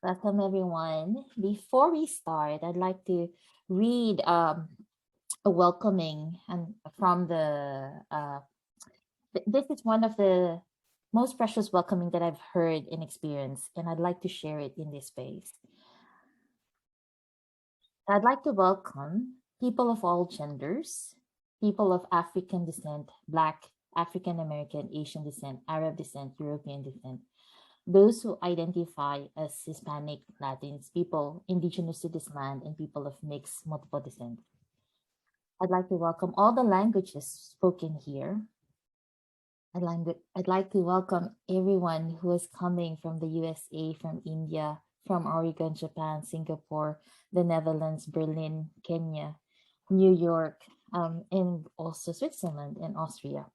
Welcome, everyone. Before we start, I'd like to read a welcoming and from the. This is one of the most precious welcoming that I've heard and experienced, and I'd like to share it in this space. I'd like to welcome people of all genders, people of African descent, Black, African American, Asian descent, Arab descent, European descent, those who identify as Hispanic, Latins, people indigenous to this land, and people of mixed multiple descent. I'd like to welcome all the languages spoken here. I'd like to welcome everyone who is coming from the USA, from India, from Oregon, Japan, Singapore, the Netherlands, Berlin, Kenya, New York, and also Switzerland and Austria.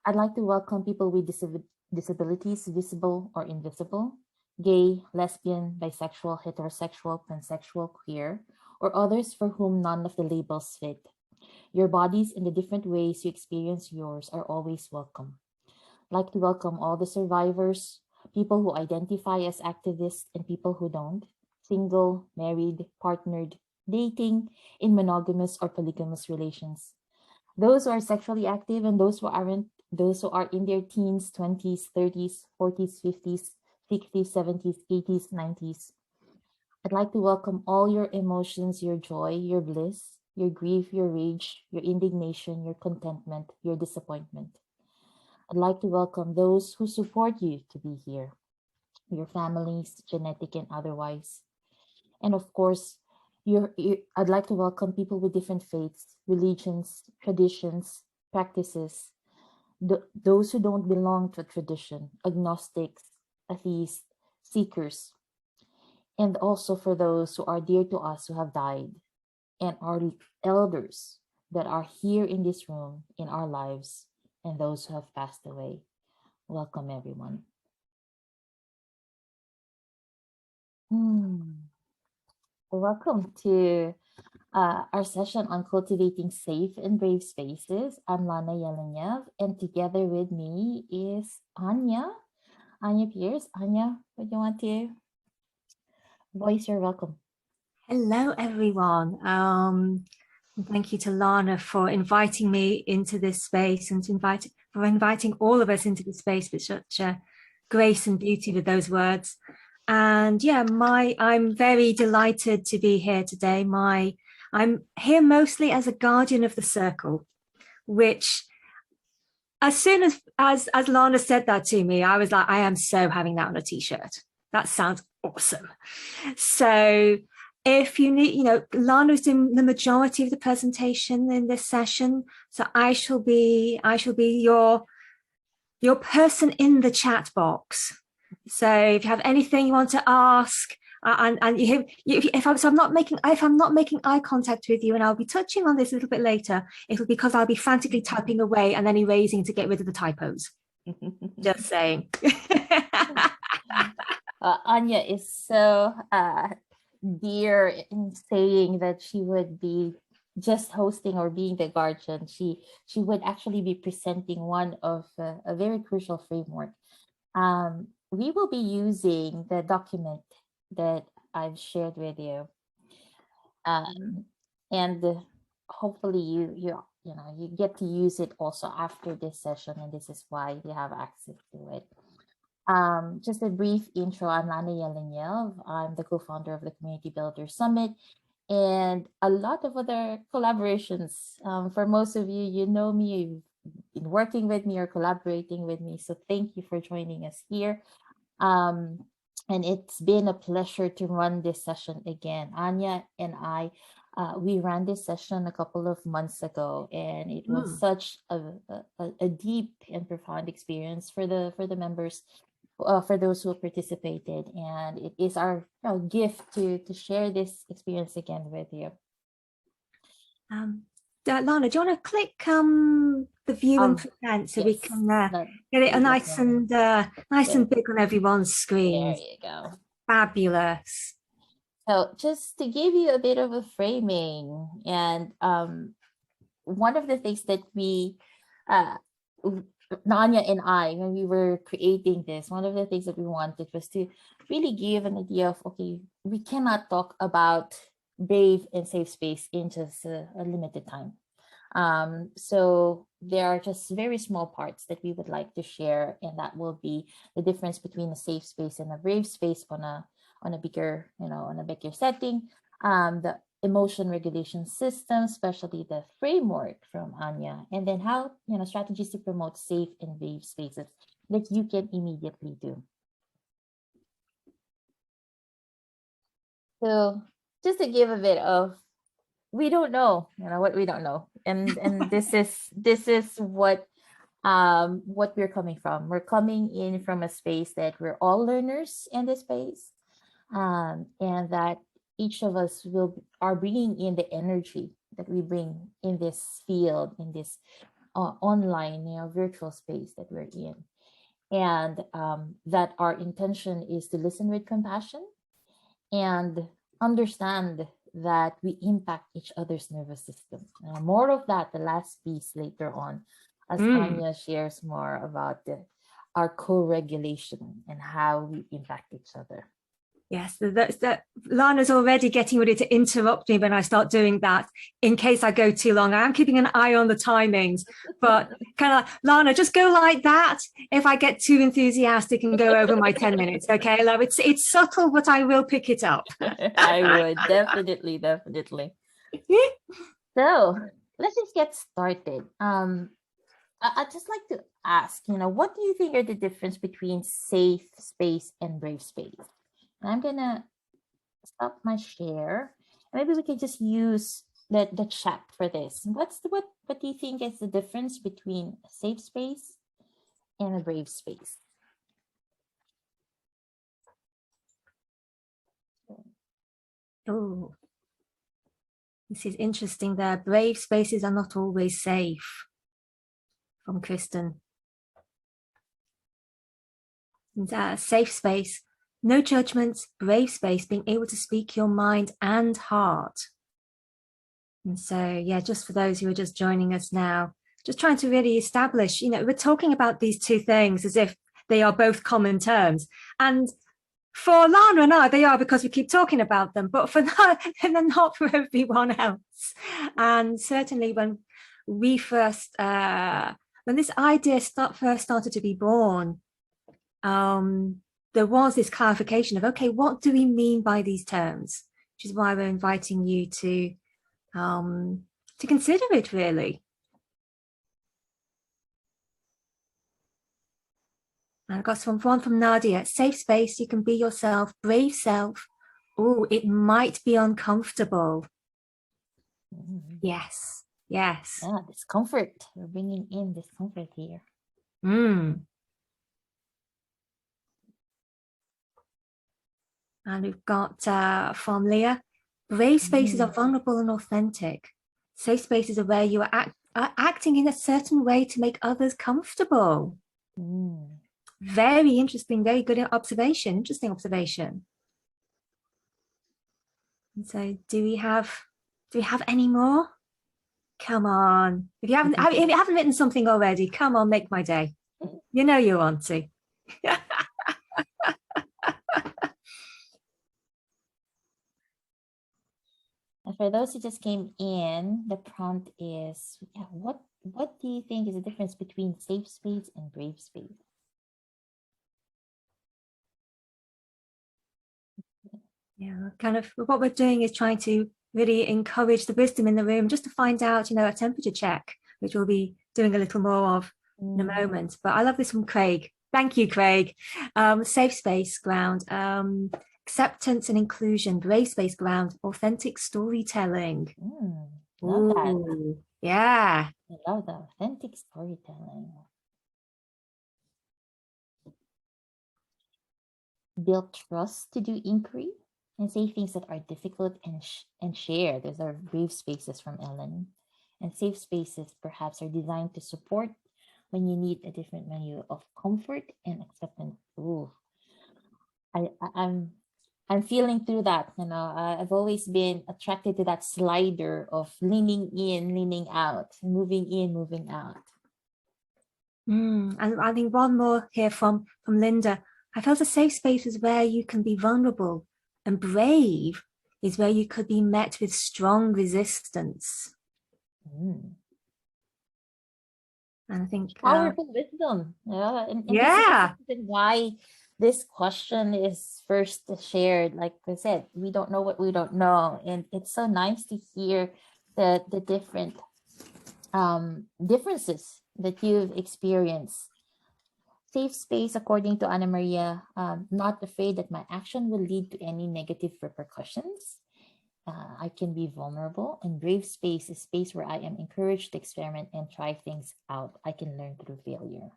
I'd like to welcome people with disabilities, visible or invisible, gay, lesbian, bisexual, heterosexual, pansexual, queer, or others for whom none of the labels fit. Your bodies and the different ways you experience yours are always welcome. I'd like to welcome all the survivors, people who identify as activists and people who don't, single, married, partnered, dating, in monogamous or polygamous relations. Those who are sexually active and those who aren't, those who are in their teens, 20s, 30s, 40s, 50s, 60s, 70s, 80s, 90s. I'd like to welcome all your emotions, your joy, your bliss, your grief, your rage, your indignation, your contentment, your disappointment. I'd like to welcome those who support you to be here, your families, genetic and otherwise. And of course, I'd like to welcome people with different faiths, religions, traditions, practices, those who don't belong to a tradition, agnostics, atheists, seekers, and also for those who are dear to us who have died, and our elders that are here in this room in our lives, and those who have passed away. Welcome, everyone. Welcome to our session on cultivating safe and brave spaces. I'm Lana Yelenyev, and together with me is Anya Pierce. Anya, would you want to voice your welcome? Hello, everyone. Thank you to Lana for inviting me into this space and for inviting all of us into the space with such grace and beauty with those words. And yeah, I'm very delighted to be here today. I'm here mostly as a guardian of the circle, which as soon as Lana said that to me, I was like, I am so having that on a t-shirt. That sounds awesome. So if you need, Lana's doing the majority of the presentation in this session. So I shall be your person in the chat box. So if you have anything you want to ask, and if I'm not making eye contact with you, and I'll be touching on this a little bit later, it'll be because I'll be frantically typing away and then erasing to get rid of the typos. Just saying. Anya is so dear in saying that she would be just hosting or being the guardian. She would actually be presenting one of a very crucial framework. We will be using the document that I've shared with you, and hopefully you get to use it also after this session, and this is why you have access to it. Just a brief intro. I'm Lana Yelenyev. I'm the co-founder of the Community Builder Summit and a lot of other collaborations. For most of you, you know me, you've been working with me or collaborating with me. So thank you for joining us here. And it's been a pleasure to run this session again. Anya and I, we ran this session a couple of months ago, and it was such a deep and profound experience for the members, for those who participated, and it is our gift to share this experience again with you. Lana, do you want to click the view and present so yes, we can get it nice and big on everyone's screen? There you go. Fabulous. So just to give you a bit of a framing, and one of the things that we Nanya and I, when we were creating this, one of the things that we wanted was to really give an idea of, okay, we cannot talk about brave and safe space in just a limited time. So there are just very small parts that we would like to share, and that will be the difference between a safe space and a brave space on a bigger, on a bigger setting. The emotion regulation system, especially the framework from Anya, and then how, strategies to promote safe and brave spaces that you can immediately do. So just to give a bit of, we don't know, what we don't know, and this is what we're coming from. We're coming in from a space that we're all learners in this space, and that each of us are bringing in the energy that we bring in this field, in this online, virtual space that we're in, and that our intention is to listen with compassion and understand that we impact each other's nervous system. More of that, the last piece later on, as Anya shares more about our co-regulation and how we impact each other. Yes, that Lana's already getting ready to interrupt me when I start doing that in case I go too long. I am keeping an eye on the timings, but kind of like, Lana, just go like that if I get too enthusiastic and go over my 10 minutes. Okay, love, it's subtle, but I will pick it up. I would definitely. So let's just get started. I'd just like to ask, what do you think are the difference between safe space and brave space? And I'm gonna stop my share. Maybe we can just use the chat for this. What do you think is the difference between a safe space and a brave space? Oh, this is interesting there. Brave spaces are not always safe, from Kristen. And, safe space, no judgments, brave space, being able to speak your mind and heart. And so, yeah, just for those who are just joining us now, just trying to really establish, we're talking about these two things as if they are both common terms. And for Lana and I, they are because we keep talking about them, but for they're not for everyone else. And certainly when we first, when this idea first started to be born, there was this clarification of, okay, what do we mean by these terms? Which is why we're inviting you to consider it, really. I got one from Nadia. Safe space, you can be yourself, brave self. Oh, it might be uncomfortable. Yes. Yeah, discomfort. We're bringing in discomfort here. And we've got from Leah, brave spaces are vulnerable and authentic. Safe spaces are where you are acting in a certain way to make others comfortable. Very interesting, very good observation. Interesting observation. And so, do we have any more? Come on. If you haven't written something already, come on, make my day. You know you want to. And for those who just came in, the prompt is, what do you think is the difference between safe space and brave space? Yeah, kind of what we're doing is trying to really encourage the wisdom in the room, just to find out, a temperature check, which we'll be doing a little more of in a moment. But I love this from Craig. Thank you, Craig. Safe space ground, acceptance and inclusion, brave space ground, authentic storytelling. Love that. Yeah. I love the authentic storytelling. Build trust to do inquiry and say things that are difficult and share. Those are brave spaces from Ellen. And safe spaces perhaps are designed to support when you need a different menu of comfort and acceptance. Ooh, I'm feeling through that. I've always been attracted to that slider of leaning in, leaning out, moving in, moving out. And I think one more here from Linda. I felt a safe space is where you can be vulnerable, and brave is where you could be met with strong resistance. Mm. And I think, Powerful wisdom. Yeah. And this is the yeah, reason why this question is first shared. Like I said, we don't know what we don't know. And it's so nice to hear the different differences that you've experienced. Safe space, according to Anna Maria, not afraid that my action will lead to any negative repercussions. I can be vulnerable, and brave space is space where I am encouraged to experiment and try things out. I can learn through failure.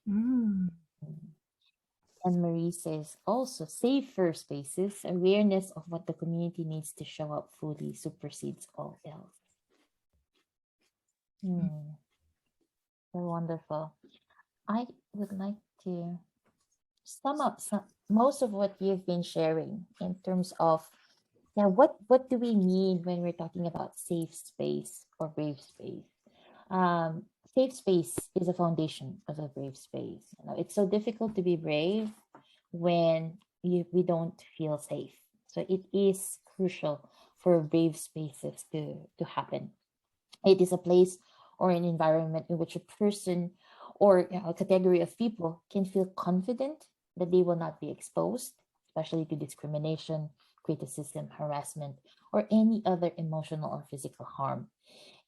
mm, Mm. And Marie says also safer spaces, awareness of what the community needs to show up fully supersedes all else. Hmm. So wonderful. I would like to sum up most of what you've been sharing in terms of, yeah, what do we mean when we're talking about safe space or brave space? Safe space is a foundation of a brave space. You know, it's so difficult to be brave when we don't feel safe. So it is crucial for brave spaces to happen. It is a place or an environment in which a person or, you know, a category of people can feel confident that they will not be exposed, especially to discrimination, criticism, harassment, or any other emotional or physical harm.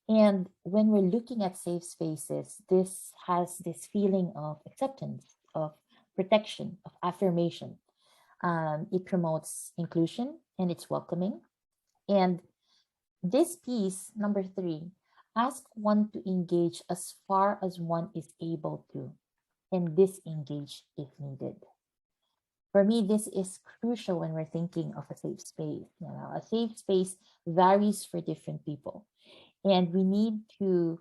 And when we're looking at safe spaces, this has this feeling of acceptance, of protection, of affirmation. It promotes inclusion and it's welcoming. And this piece, number 3, ask one to engage as far as one is able to and disengage if needed. For me, this is crucial when we're thinking of a safe space. You know, a safe space varies for different people, and we need to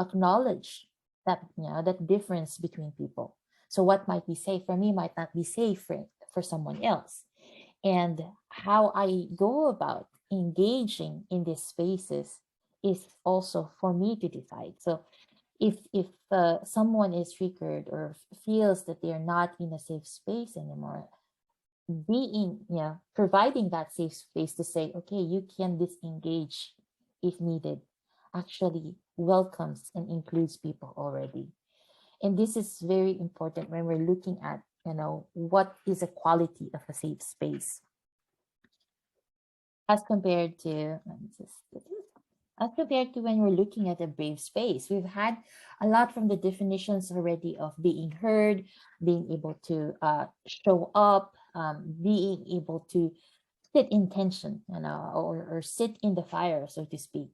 acknowledge that, you know, that difference between people. So what might be safe for me might not be safe for someone else, and how I go about engaging in these spaces is also for me to decide. So if someone is triggered or feels that they're not in a safe space anymore, being, yeah, providing that safe space to say, okay, you can disengage if needed, actually welcomes and includes people already. And this is very important when we're looking at, you know, what is a quality of a safe space as compared to, as compared to when we're looking at a brave space. We've had a lot from the definitions already of being heard, being able to show up, being able to sit in tension, you know, or sit in the fire, so to speak.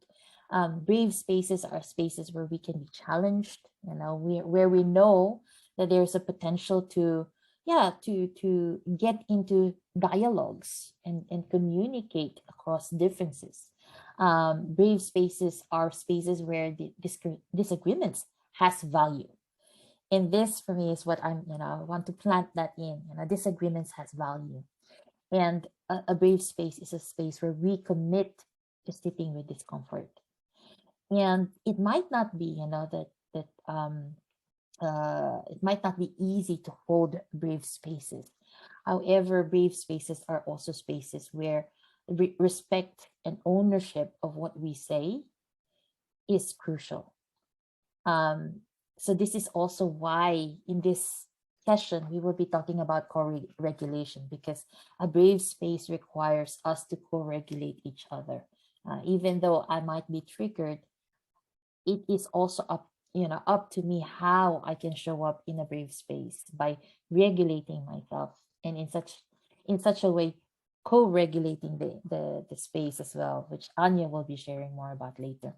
Brave spaces are spaces where we can be challenged, you know, where we know that there's a potential to, yeah, to get into dialogues and communicate across differences. Brave spaces are spaces where the disagreements has value. And this for me is what I'm, you know, I want to plant that in. You know, disagreements has value. And a brave space is a space where we commit to sitting with discomfort. And it might not be, you know, it might not be easy to hold brave spaces. However, brave spaces are also spaces where respect and ownership of what we say is crucial. Um, so this is also why in this session we will be talking about co-regulation, because a brave space requires us to co-regulate each other. Even though I might be triggered, it is also up, you know, up to me how I can show up in a brave space by regulating myself, and in such a way co-regulating the space as well, which Anya will be sharing more about later.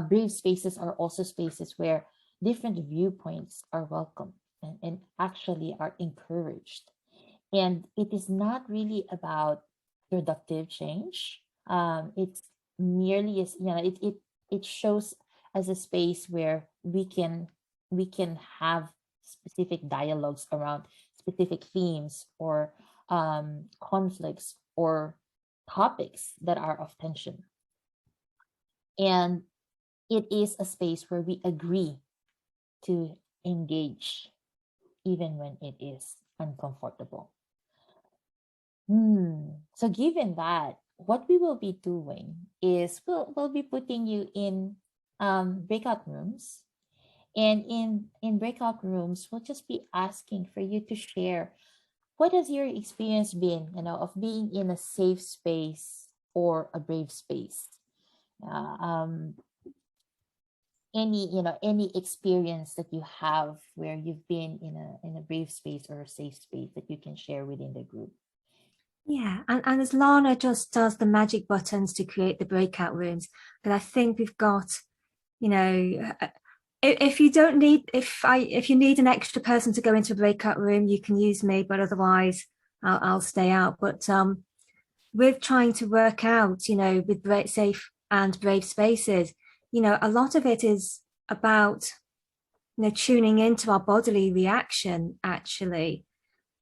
Brave spaces are also spaces where different viewpoints are welcome and actually are encouraged. And it is not really about productive change. It's merely as, you know, it shows as a space where we can have specific dialogues around specific themes or conflicts or topics that are of tension. And it is a space where we agree to engage even when it is uncomfortable. So given that, what we will be doing is we'll be putting you in breakout rooms. And in breakout rooms, we'll just be asking for you to share what has your experience been, of being in a safe space or a brave space. Uh, um, any experience that you have where you've been in a brave space or a safe space that you can share within the group. Yeah, and as Lana just does the magic buttons to create the breakout rooms, but I think we've got, if you don't need, if you need an extra person to go into a breakout room, you can use me, but otherwise I'll stay out. But with trying to work out, with safe and brave spaces, a lot of it is about, tuning into our bodily reaction actually.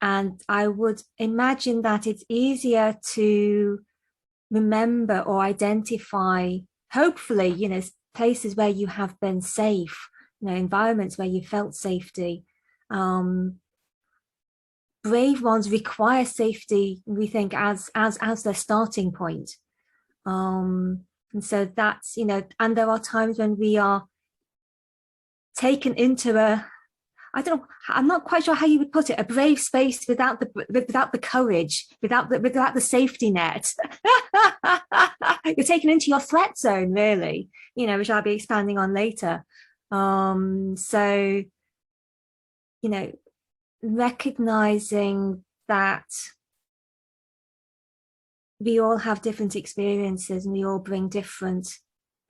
And I would imagine that it's easier to remember or identify, hopefully, places where you have been safe, environments where you felt safety. Brave ones require safety, we think, as their starting point. And so that's, and there are times when we are taken into I don't know, I'm not quite sure how you would put it, a brave space without the courage, without the safety net. You're taken into your threat zone, really, which I'll be expanding on later. So, recognizing that we all have different experiences and we all bring different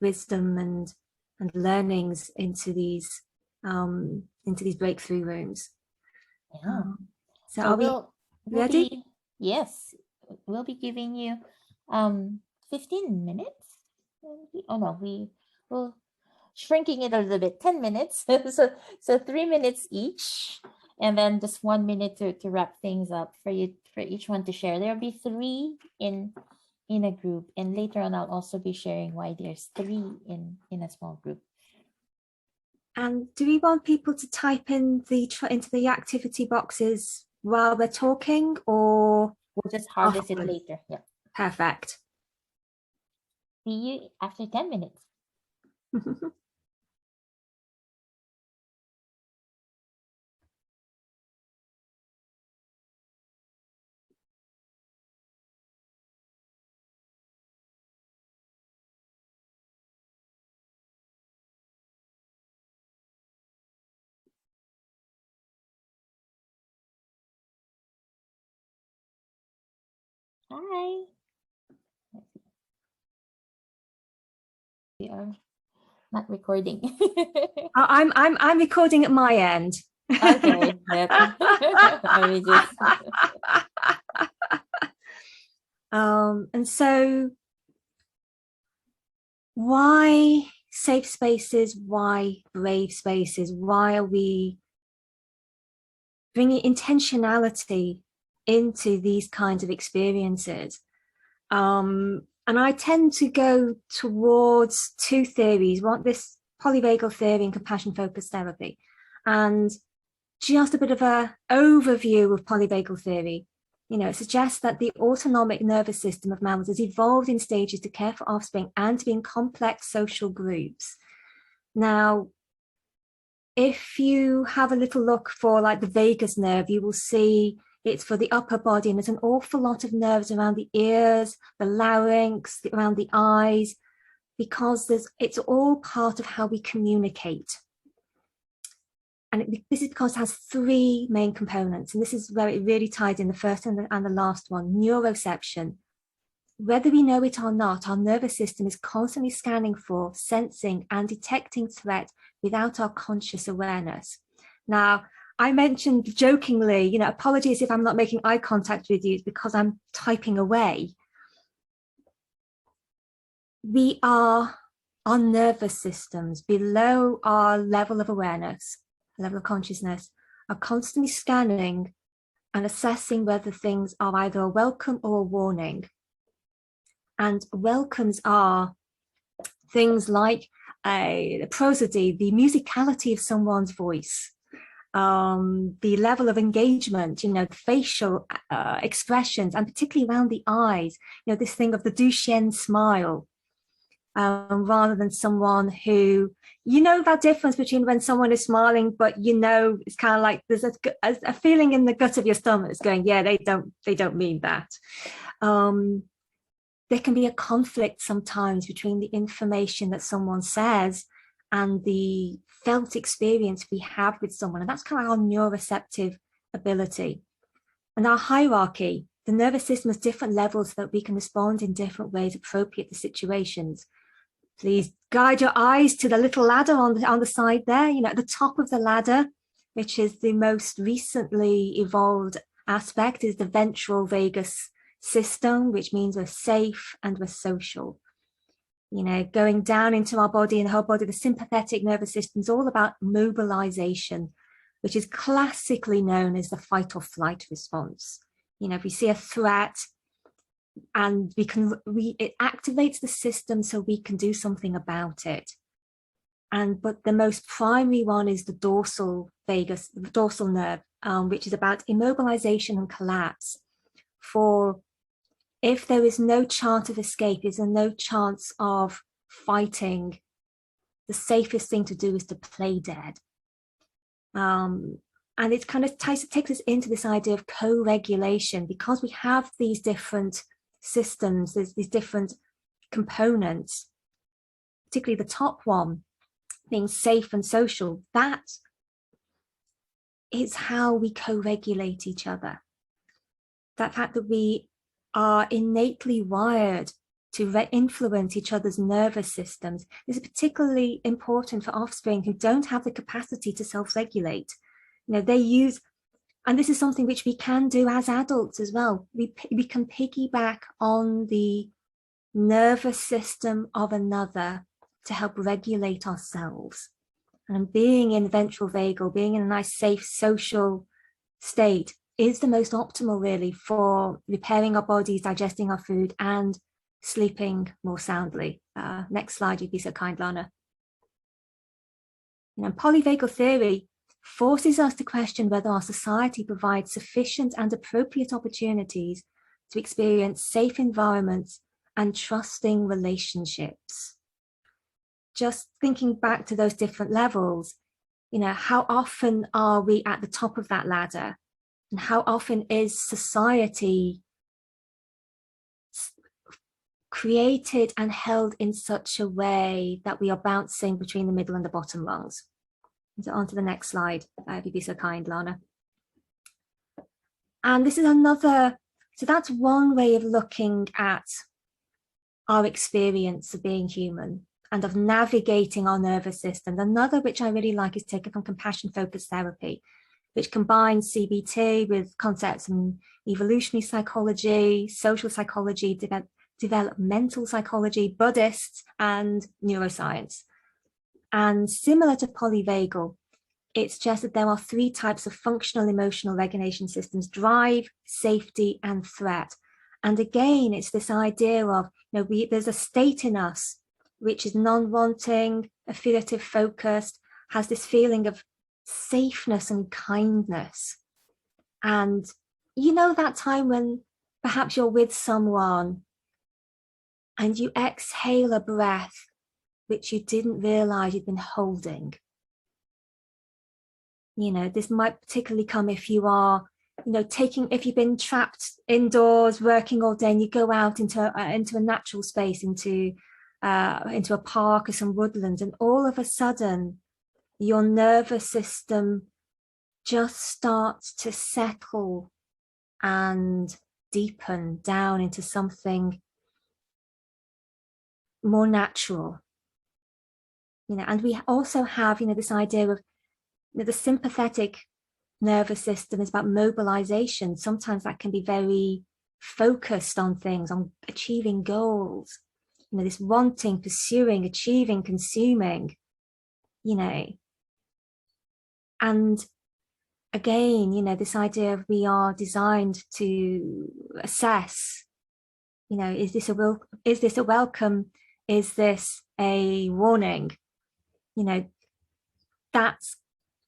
wisdom and learnings into these breakthrough rooms. Yeah. So So are we we'll ready? be yes, we'll be giving you 15 minutes. Oh no, we will shrinking it a little bit, 10 minutes. So 3 minutes each, and then just 1 minute to wrap things up for you, for each one to share. There'll be three in a group, and later on I'll also be sharing why there's three in a small group. And do we want people to type in into the activity boxes while we're talking, or We'll just harvest it afterwards? later. Yeah. Perfect. See you after 10 minutes. Hi. We are not recording. I'm recording at my end. Okay. Let me just. And so why safe spaces? Why brave spaces? Why are we bringing intentionality into these kinds of experiences? And I tend to go towards two theories, this polyvagal theory and compassion focused therapy. And just a bit of an overview of polyvagal theory. It suggests that the autonomic nervous system of mammals has evolved in stages to care for offspring and to be in complex social groups. Now, if you have a little look for like the vagus nerve, you will see it's for the upper body, and there's an awful lot of nerves around the ears, the larynx, around the eyes, because it's all part of how we communicate. And this is because it has three main components, and this is where it really ties in, the first and the last one: neuroception. Whether we know it or not, our nervous system is constantly scanning for, sensing, and detecting threat without our conscious awareness. Now, I mentioned jokingly, apologies if I'm not making eye contact with you, because I'm typing away. Our nervous systems below our level of awareness, level of consciousness, are constantly scanning and assessing whether things are either a welcome or a warning. And welcomes are things like the prosody, the musicality of someone's voice, the level of engagement, facial expressions, and particularly around the eyes, this thing of the Duchenne smile, rather than someone who, that difference between when someone is smiling, but it's kind of like there's a feeling in the gut of your stomach that's going, yeah, they don't mean that. There can be a conflict sometimes between the information that someone says and the felt experience we have with someone. And that's kind of our neuroreceptive ability. And our hierarchy, the nervous system has different levels so that we can respond in different ways appropriate to situations. Please guide your eyes to the little ladder on the side there, at the top of the ladder, which is the most recently evolved aspect, is the ventral vagus system, which means we're safe and we're social. Going down into our body and the whole body, the sympathetic nervous system is all about mobilization, which is classically known as the fight or flight response. If we see a threat, and it activates the system so we can do something about it. But the most primary one is the dorsal vagus, the dorsal nerve, which is about immobilization and collapse. For if there is no chance of escape, is there no chance of fighting, the safest thing to do is to play dead. And it kind of takes us into this idea of co-regulation, because we have these different systems, there's these different components, particularly the top one being safe and social. That is how we co-regulate each other. That fact that we are innately wired to influence each other's nervous systems is particularly important for offspring who don't have the capacity to self-regulate. They use, and this is something which we can do as adults as well. We can piggyback on the nervous system of another to help regulate ourselves. And being in ventral vagal, being in a nice, safe, social state is the most optimal, really, for repairing our bodies, digesting our food, and sleeping more soundly. Next slide, you'd be so kind, Lana. Polyvagal theory forces us to question whether our society provides sufficient and appropriate opportunities to experience safe environments and trusting relationships. Just thinking back to those different levels, how often are we at the top of that ladder? And how often is society created and held in such a way that we are bouncing between the middle and the bottom rungs? So on to the next slide, if you'd be so kind, Lana. And this is another, so that's one way of looking at our experience of being human and of navigating our nervous system. Another, which I really like, is taken from compassion-focused therapy, which combines CBT with concepts in evolutionary psychology, social psychology, developmental psychology, Buddhists, and neuroscience. And similar to polyvagal, it's just that there are 3 types of functional emotional regulation systems: drive, safety, and threat. And again, it's this idea of, there's a state in us which is non-wanting, affiliative focused, has this feeling of safeness and kindness. And that time when perhaps you're with someone and you exhale a breath which you didn't realize you'd been holding. This might particularly come if you are, if you've been trapped indoors working all day and you go out into a natural space, into a park or some woodlands, and all of a sudden your nervous system just starts to settle and deepen down into something more natural. And we also have, this idea of the sympathetic nervous system is about mobilization. Sometimes that can be very focused on things, on achieving goals, this wanting, pursuing, achieving, consuming, and again, this idea of we are designed to assess, is this a welcome? Is this a warning? That's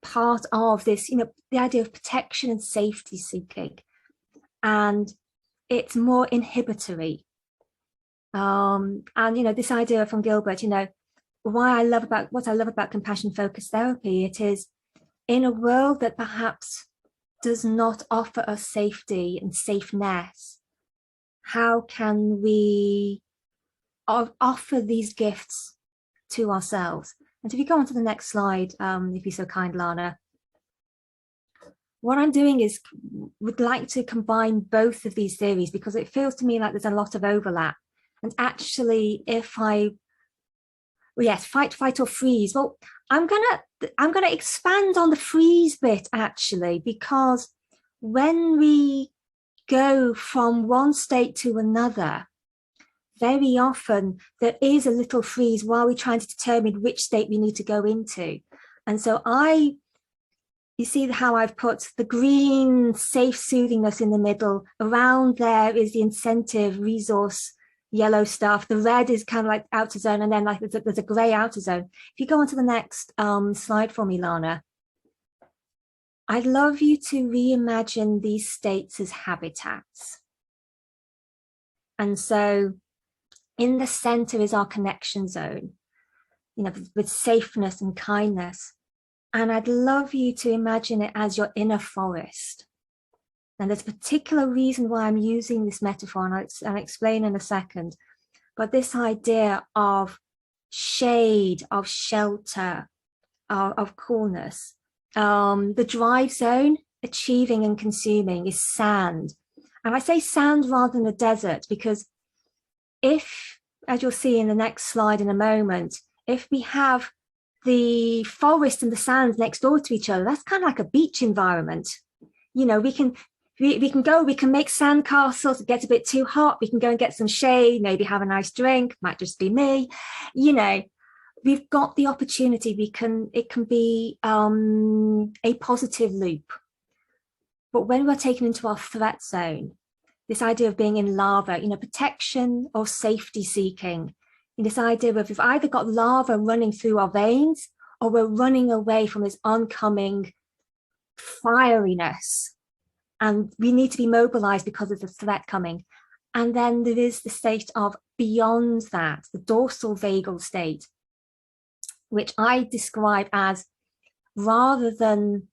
part of this, the idea of protection and safety seeking. And it's more inhibitory. And this idea from Gilbert, what I love about compassion focused therapy, it is in a world that perhaps does not offer us safety and safeness, how can we offer these gifts to ourselves? And if you go on to the next slide, if you're so kind, Lana, what I'm doing is would like to combine both of these theories, because it feels to me like there's a lot of overlap. And actually, fight, flight, or freeze. Well, I'm gonna expand on the freeze bit, actually, because when we go from one state to another, very often there is a little freeze while we're trying to determine which state we need to go into. And so you see how I've put the green safe soothingness in the middle. Around there is the incentive resource yellow stuff. The red is kind of like outer zone, and then like there's a gray outer zone. If you go on to the next slide for me, Lana, I'd love you to reimagine these states as habitats. And so in the center is our connection zone, with safeness and kindness. And I'd love you to imagine it as your inner forest. And there's a particular reason why I'm using this metaphor, and I'll explain in a second. But this idea of shade, of shelter, of coolness. The drive zone, achieving and consuming, is sand. And I say sand rather than a desert, because if, as you'll see in the next slide in a moment, if we have the forest and the sands next door to each other, that's kind of like a beach environment. We can make sand castles. It gets a bit too hot, we can go and get some shade, maybe have a nice drink, might just be me. We've got the opportunity. It can be a positive loop. But when we're taken into our threat zone, this idea of being in lava, protection or safety seeking, this idea of we've either got lava running through our veins, or we're running away from this oncoming fieriness, and we need to be mobilized because of the threat coming. And then there is the state of beyond that, the dorsal vagal state, which I describe as, rather than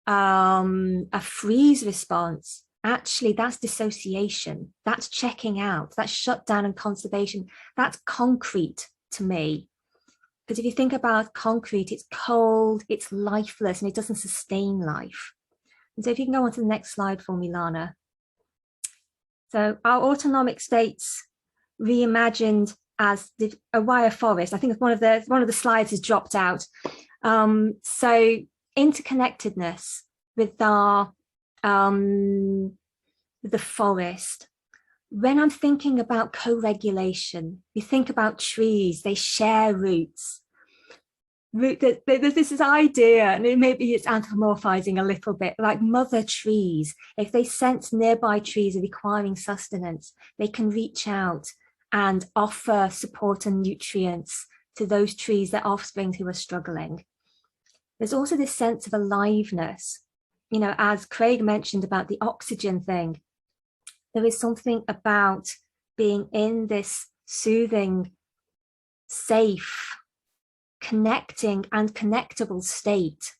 a freeze response, actually that's dissociation, that's checking out, that's shutdown and conservation. That's concrete to me, because if you think about concrete, it's cold, it's lifeless, and it doesn't sustain life. And so if you can go on to the next slide for me, Lana. So our autonomic states reimagined as a wire forest. I think one of the slides has dropped out. So interconnectedness with the forest. When I'm thinking about co-regulation, you think about trees, they share roots. There's this idea, and maybe it's anthropomorphizing a little bit, like mother trees. If they sense nearby trees are requiring sustenance, they can reach out and offer support and nutrients to those trees, their offspring who are struggling. There's also this sense of aliveness. As Craig mentioned about the oxygen thing, there is something about being in this soothing, safe, connecting and connectable state,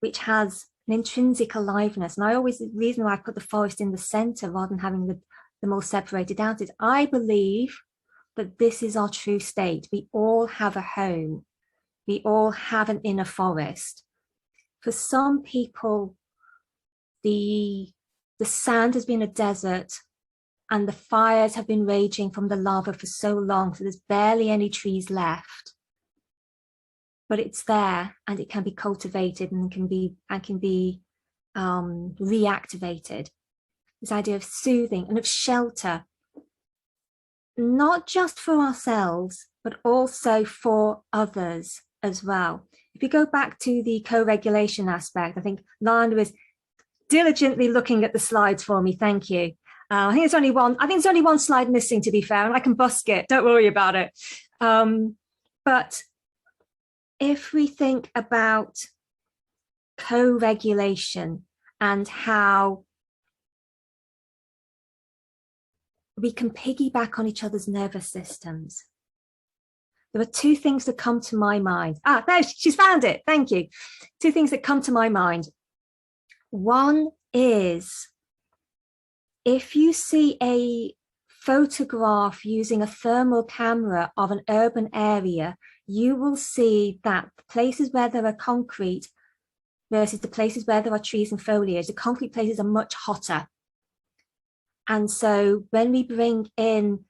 which has an intrinsic aliveness. And the reason why I put the forest in the center rather than having them all separated out is I believe that this is our true state. We all have a home. We all have an inner forest. For some people, the sand has been a desert, and the fires have been raging from the lava for so long, so there's barely any trees left. But it's there, and it can be cultivated and can be reactivated. This idea of soothing and of shelter, not just for ourselves, but also for others as well. If you go back to the co-regulation aspect, I think Lana is diligently looking at the slides for me. Thank you. I think there's only one slide missing, to be fair, and I can busk it. Don't worry about it. But if we think about co-regulation and how we can piggyback on each other's nervous systems. There are two things that come to my mind. There, she's found it. Thank you. Two things that come to my mind. One is if you see a photograph using a thermal camera of an urban area, you will see that places where there are concrete versus the places where there are trees and foliage, the concrete places are much hotter. And so when we bring in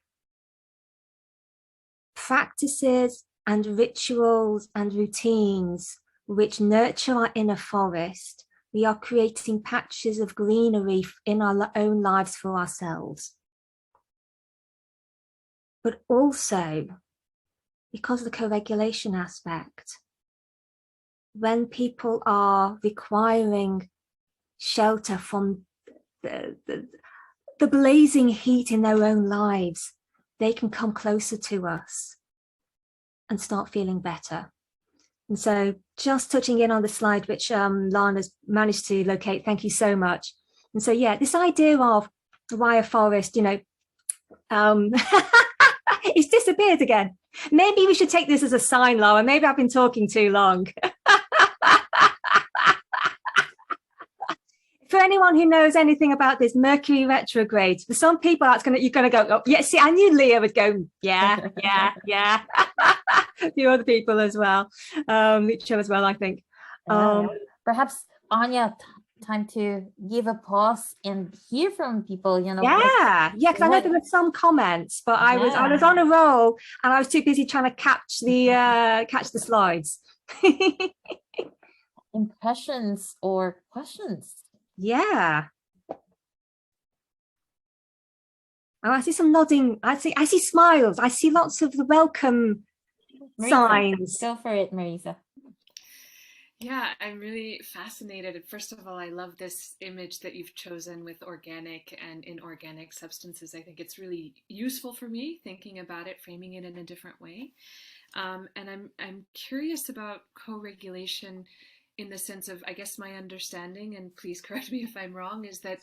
practices and rituals and routines which nurture our inner forest, we are creating patches of greenery in our own lives for ourselves. But also, because of the co-regulation aspect, when people are requiring shelter from the blazing heat in their own lives, they can come closer to us and start feeling better. And so just touching in on the slide, which Lana's managed to locate, thank you so much. And so, yeah, this idea of the wire forest, you know, it's disappeared again. Maybe we should take this as a sign, Laura. Maybe I've been talking too long. For anyone who knows anything about this Mercury retrograde, for some people that's you're gonna go, oh, yeah, see, I knew Leah would go, yeah. A few other people as well, Lucia as well, I think. Perhaps Anya, time to give a pause and hear from people, you know. Because I know there were some comments, but I was on a roll and I was too busy trying to catch the slides. Impressions or questions? Oh, I see some nodding. I see smiles. I see lots of the welcome Marisa, signs. Go for it, Marisa. Yeah, I'm really fascinated. First of all, I love this image that you've chosen with organic and inorganic substances. I think it's really useful for me thinking about it, framing it in a different way. And I'm curious about co-regulation in the sense of, I guess my understanding, and please correct me if I'm wrong, is that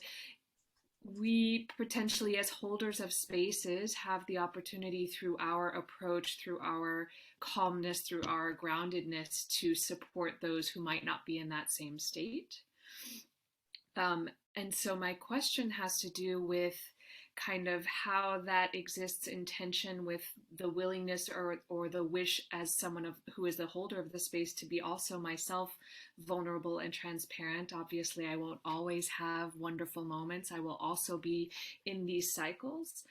we potentially, as holders of spaces, have the opportunity through our approach, through our calmness, through our groundedness, to support those who might not be in that same state. And so my question has to do with kind of how that exists in tension with the willingness or the wish as someone who is the holder of the space to be also myself vulnerable and transparent. Obviously, I won't always have wonderful moments. I will also be in these cycles.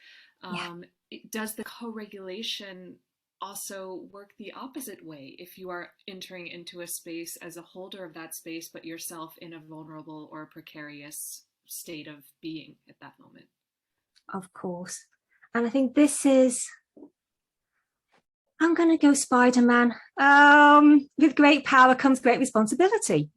Does the co-regulation also work the opposite way if you are entering into a space as a holder of that space, but yourself in a vulnerable or precarious state of being at that moment? Of course. And I think this is, I'm going to go Spider-Man. With great power comes great responsibility.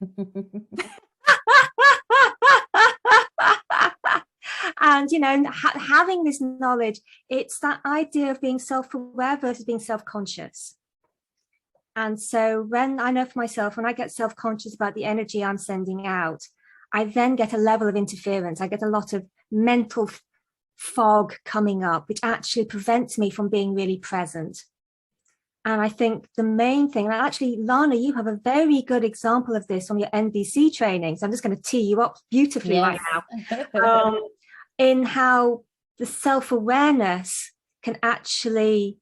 And, you know, having this knowledge, it's that idea of being self-aware versus being self-conscious. And so when I know for myself, when I get self-conscious about the energy I'm sending out, I then get a level of interference. I get a lot of mental fog coming up, which actually prevents me from being really present. And I think the main thing, and actually, Lana, you have a very good example of this on your NVC training. So I'm just going to tee you up beautifully right now. In how the self-awareness can actually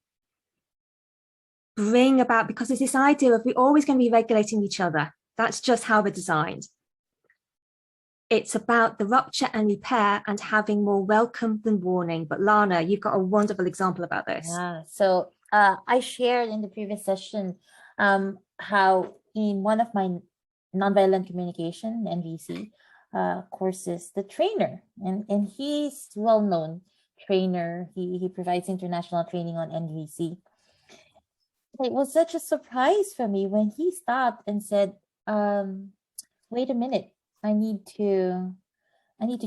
bring about, because there's this idea of we're always going to be regulating each other. That's just how we're designed. It's about the rupture and repair and having more welcome than warning. But Lana, you've got a wonderful example about this. So I shared in the previous session how in one of my nonviolent communication NVC courses, the trainer, and he's well-known trainer. He provides international training on NVC. It was such a surprise for me when he stopped and said, wait a minute, I need to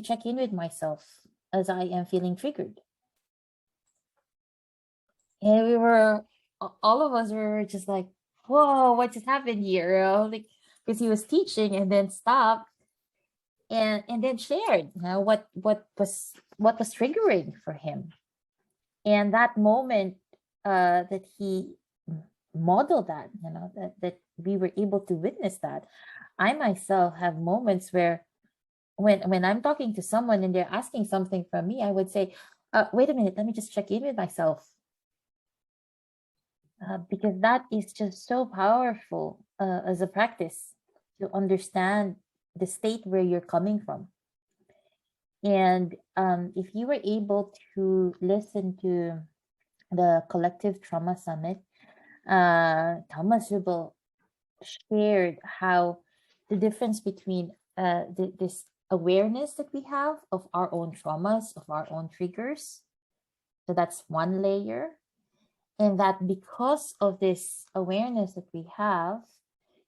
check in with myself as I am feeling triggered. And we were, all of us were just like, whoa, what just happened here? Like, because he was teaching and then stopped and then shared, you know, what was triggering for him. And that moment that he modeled that, you know, that we were able to witness that. I myself have moments where when I'm talking to someone and they're asking something from me, I would say, wait a minute, let me just check in with myself. Because that is just so powerful as a practice to understand the state where you're coming from. And if you were able to listen to the Collective Trauma Summit, Thomas Ribble shared how the difference between this awareness that we have of our own traumas, of our own triggers. So that's one layer. And that because of this awareness that we have,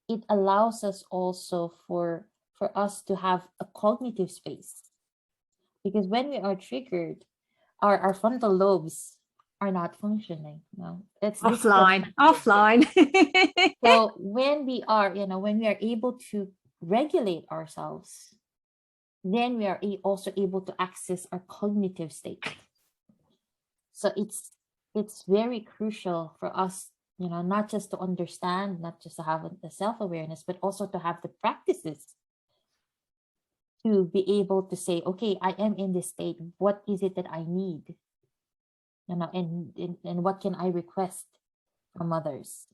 it allows us also for us to have a cognitive space. Because when we are triggered, our frontal lobes are not functioning. No, it's Offline. Offline. So when we are, you know, when we are able to regulate ourselves, then we are also able to access our cognitive state. So it's very crucial for us, you know, not just to understand, not just to have the self-awareness, but also to have the practices to be able to say, okay, I am in this state. What is it that I need? You know, and what can I request from others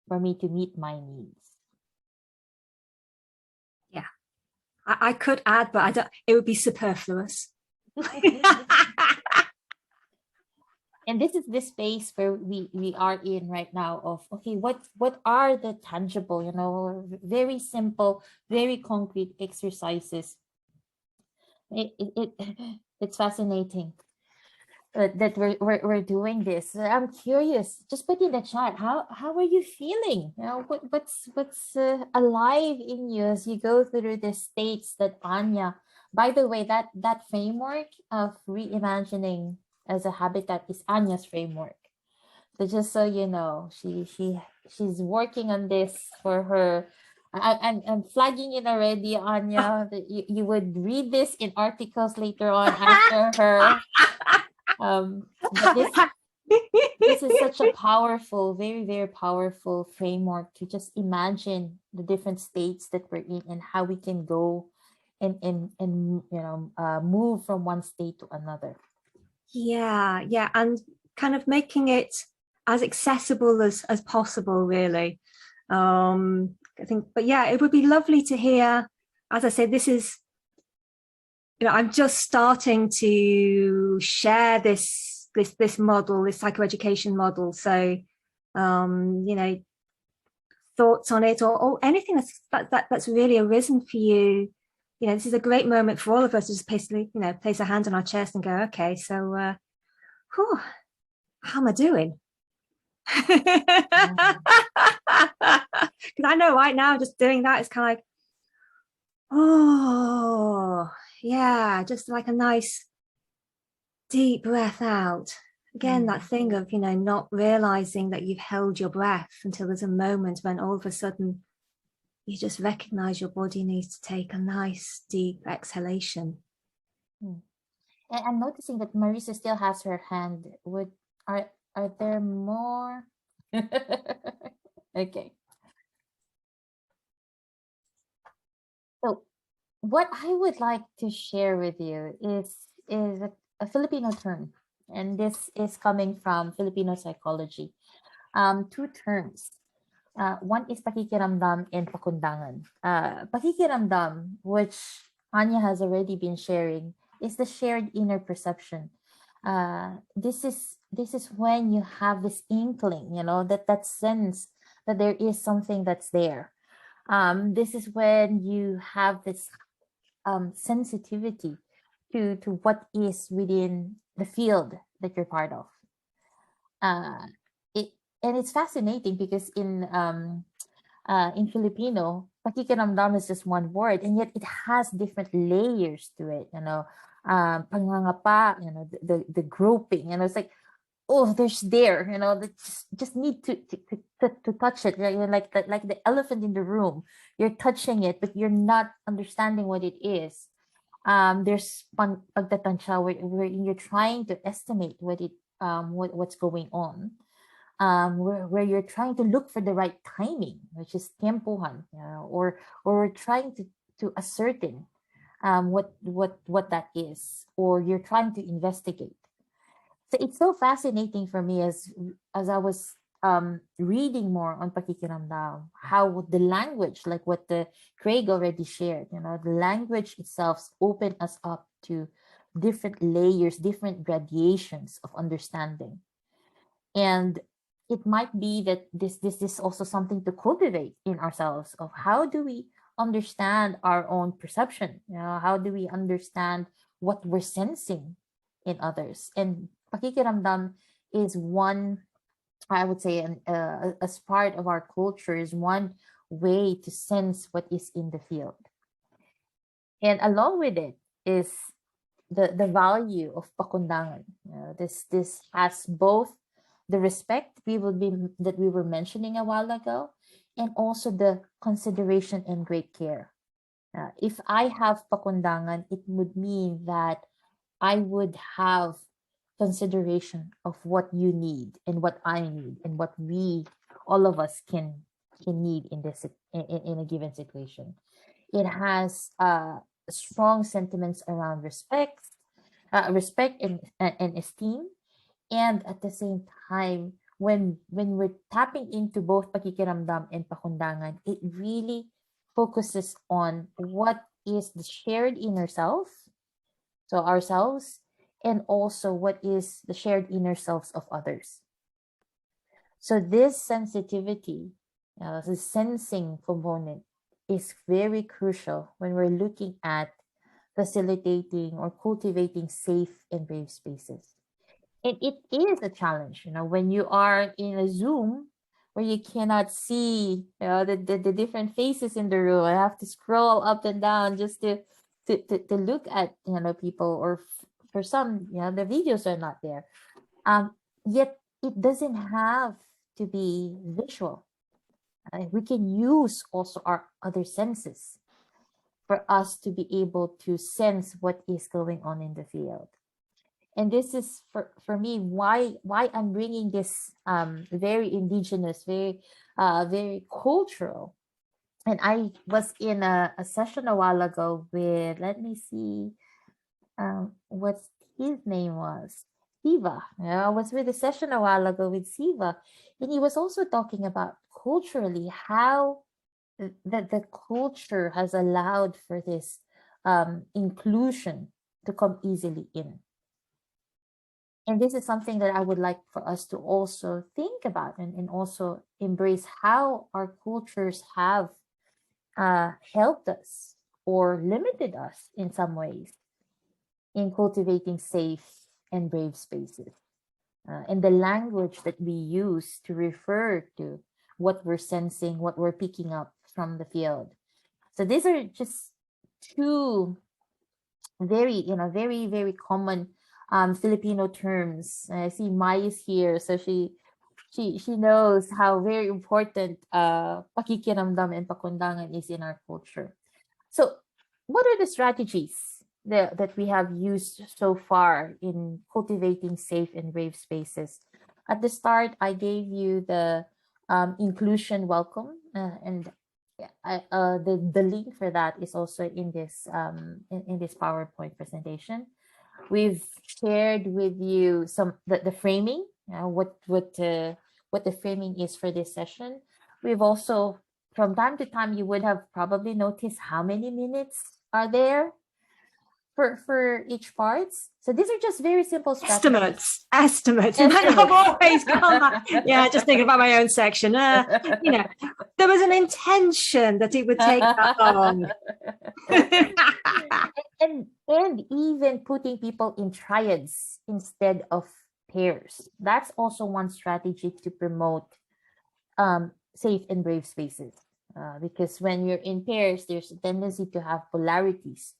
for me to meet my needs? Yeah, I could add, but I don't. It would be superfluous. And this is the space where we are in right now of, okay, what are the tangible, you know, very simple, very concrete exercises. It's fascinating that we're doing this. I'm curious, just put in the chat, how are you feeling? You know, what's alive in you as you go through the states that Anya, by the way, that framework of reimagining as a habitat is Anya's framework. So just so you know, she's working on this for her. I'm flagging it already, Anya, that you would read this in articles later on after her. But this is such a powerful, very, very powerful framework to just imagine the different states that we're in and how we can go and you know, move from one state to another. Yeah, and kind of making it as accessible as possible, really. I think, but yeah, it would be lovely to hear. As I said, this is, you know, I'm just starting to share this model, this psychoeducation model. So, you know, thoughts on it, or anything that's really arisen for you. You know, this is a great moment for all of us to just basically, you know, place a hand on our chest and go, okay, so whew, how am I doing? Because I know right now, just doing that is kind of like, oh, yeah, just like a nice deep breath out. Again, that thing of, you know, not realizing that you've held your breath until there's a moment when all of a sudden you just recognize your body needs to take a nice deep exhalation. And I'm noticing that Marisa still has her hand. Are there more? Okay. So what I would like to share with you is a Filipino term, and this is coming from Filipino psychology. Two terms. One is pakikiramdam and pakundangan. Pakikiramdam, which Anya has already been sharing, is the shared inner perception. This is when you have this inkling, you know, that sense that there is something that's there. This is when you have this sensitivity to what is within the field that you're part of. It and it's fascinating because in Filipino, pakikiramdam is just one word, and yet it has different layers to it. You know, pangangapa, you know, the groping, you know, it's like oh, there's there, that just need to touch it, right? Like the elephant in the room. You're touching it, but you're not understanding what it is. There's pagtatansya where you're trying to estimate what's going on. Where you're trying to look for the right timing, which is tempuhan, or trying to ascertain what that is, or you're trying to investigate. So it's so fascinating for me as I was reading more on pakikiramdam, how the language, like what the Craig already shared, the language itself opened us up to different layers, different gradations of understanding. And it might be that this is also something to cultivate in ourselves, of how do we understand our own perception, how do we understand what we're sensing in others. And pakikiramdam is one, I would say, as part of our culture, is one way to sense what is in the field. And along with it is the value of pakundangan. This has both the respect that we were mentioning a while ago, and also the consideration and great care. If I have pakundangan, it would mean that I would have consideration of what you need and what I need and what we all of us can need in this in a given situation. It has strong sentiments around respect and esteem, and at the same time, when we're tapping into both pakikiramdam and pakundangan, it really focuses on what is the shared inner self, so ourselves, and also what is the shared inner selves of others. So this sensitivity, the sensing component, is very crucial when we're looking at facilitating or cultivating safe and brave spaces. And it is a challenge, when you are in a Zoom where you cannot see, the different faces in the room. I have to scroll up and down just to look at, people, or for some, the videos are not there. Yet it doesn't have to be visual. We can use also our other senses for us to be able to sense what is going on in the field. And this is for me why I'm bringing this very indigenous, very cultural. And I was in a session a while ago with, let me see, what his name was, Siva. I was with a session a while ago with Siva, and he was also talking about culturally how that the culture has allowed for this inclusion to come easily in. And this is something that I would like for us to also think about, and also embrace how our cultures have helped us or limited us in some ways in cultivating safe and brave spaces. And the language that we use to refer to what we're sensing, what we're picking up from the field. So these are just two very common Filipino terms. I see Mai is here, so she knows how very important pakikiramdam and pakundangan is in our culture. So, what are the strategies that we have used so far in cultivating safe and brave spaces? At the start, I gave you the inclusion welcome, and the link for that is also in this in this PowerPoint presentation. We've shared with you the framing, what the framing is for this session. We've also, from time to time, you would have probably noticed how many minutes are there for each parts. So these are just very simple strategies. Estimates. And I've always gone back. Yeah, just thinking about my own section. There was an intention that it would take that long. and even putting people in triads instead of pairs. That's also one strategy to promote safe and brave spaces. Because when you're in pairs, there's a tendency to have polarities.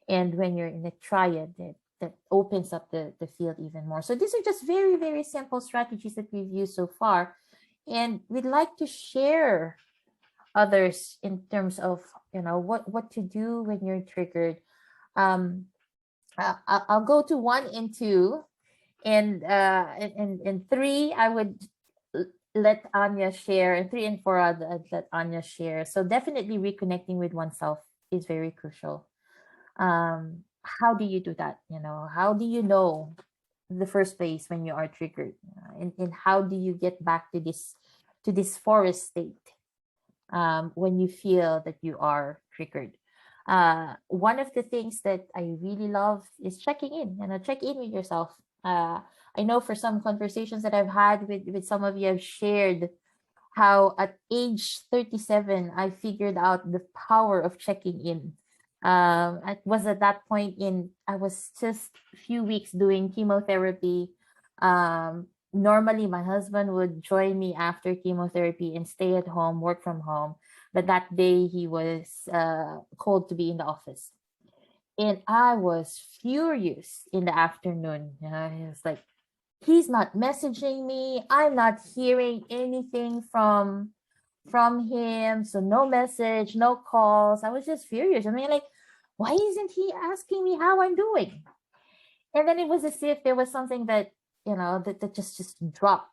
And when you're in a triad, that opens up the field even more. So these are just very, very simple strategies that we've used so far. And we'd like to share others in terms of, what to do when you're triggered. I'll go to 1 and 2, and in 3 I would let Anya share, and 3 and 4 I'd let Anya share. So definitely reconnecting with oneself is very crucial. How do you do that? How do you know the first place when you are triggered, and how do you get back to this forest state when you feel that you are triggered? One of the things that I really love is checking in. Check in with yourself. I know for some conversations that I've had with some of you, I've shared how at age 37 I figured out the power of checking in. I was at that point I was just a few weeks doing chemotherapy. Normally my husband would join me after chemotherapy and stay at home, work from home. But that day he was called to be in the office. And I was furious in the afternoon. He was like, he's not messaging me. I'm not hearing anything from him. So no message, no calls. I was just furious. I mean, like, why isn't he asking me how I'm doing? And then it was as if there was something that, that just dropped.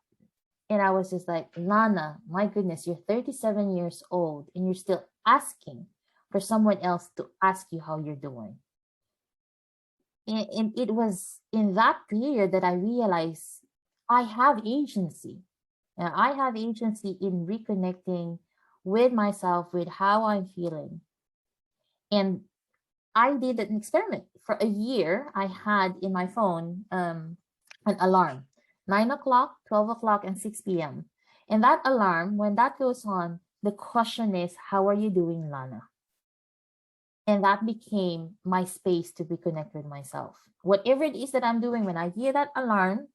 And I was just like, Lana, my goodness, you're 37 years old and you're still asking for someone else to ask you how you're doing. And it was in that period that I realized I have agency. And I have agency in reconnecting with myself, with how I'm feeling. And I did an experiment. For a year, I had in my phone an alarm, 9 o'clock, 12 o'clock, and 6 p.m. And that alarm, when that goes on, the question is, how are you doing, Lana? And that became my space to reconnect with myself. Whatever it is that I'm doing, when I hear that alarm,